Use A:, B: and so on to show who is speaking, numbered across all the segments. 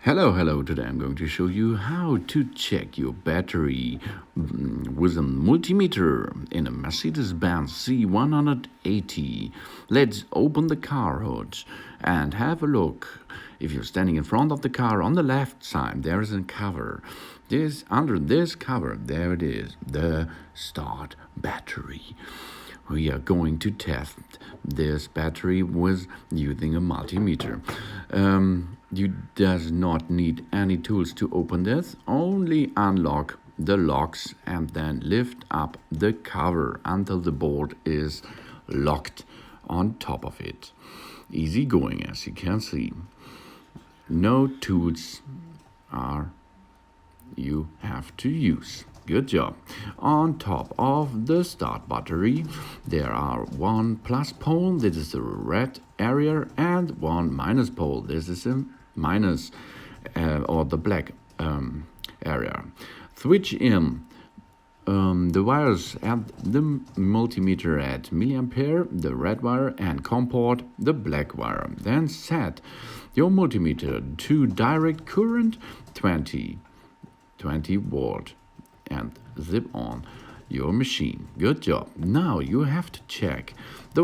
A: Hello, today I'm going to show you how to check your battery with a multimeter in a Mercedes-Benz C180. Let's open the car hood and have a look. If you're standing in front of the car, on the left side there is a cover. Under this cover, there it is, the start battery. We are going to test this battery with using a multimeter. You does not need any tools to open this, only unlock the locks and then lift up the cover until the bolt is locked on top of it. Easy going, as you can see. No tools you have to use. Good job. On top of the start battery, there are one plus pole, this is the red area, and one minus pole, this is a minus or the black area. Switch in the wires at the multimeter at milliampere, the red wire, and COM port, the black wire. Then set your multimeter to direct current 20 volt and zip on your machine. Good job. Now you have to check the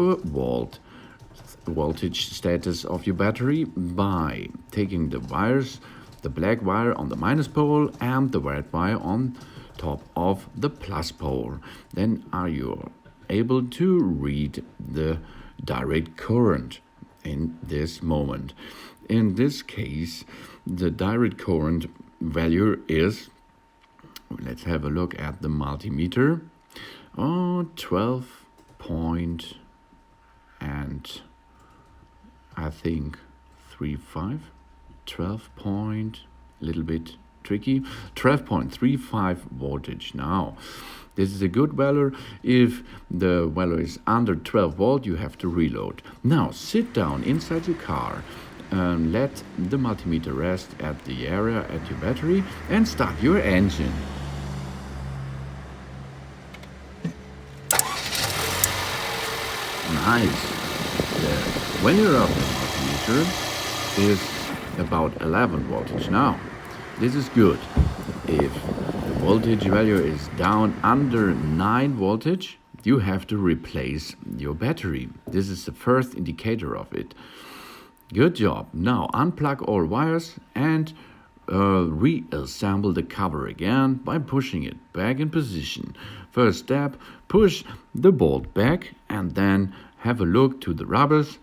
A: voltage status of your battery by taking the wires, the black wire on the minus pole and the red wire on top of the plus pole. Then are you able to read the direct current in this moment. In this case, the direct current value is, let's have a look at the multimeter. 12 point and I think 35. 12 point, a little bit tricky. 12.35 voltage. Now, this is a good value. If the value is under 12 volt, you have to reload. Now, sit down inside your car and let the multimeter rest at the area at your battery and start your engine. Nice. The value of the multimeter is about 11 voltage now. This is good. If the voltage value is down under 9 voltage, you have to replace your battery. This is the first indicator of it. Good job. Now unplug all wires and reassemble the cover again by pushing it back in position. First step, push the bolt back and then have a look to the rubbers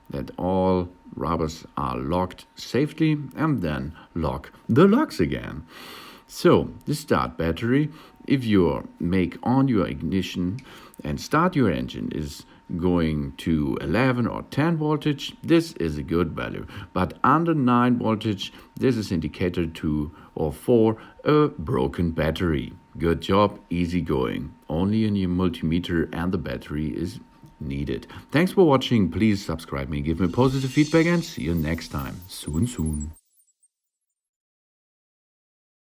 A: that all rubbers are locked safely and then lock the locks again. So the start battery, if you make on your ignition and start your engine, is going to 11 or 10 voltage, this is a good value. But under 9 voltage, this is indicator to or for a broken battery. Good job, easy going. Only in your multimeter and the battery is needed. Thanks for watching. Please subscribe me, give me positive feedback, and see you next time. Soon.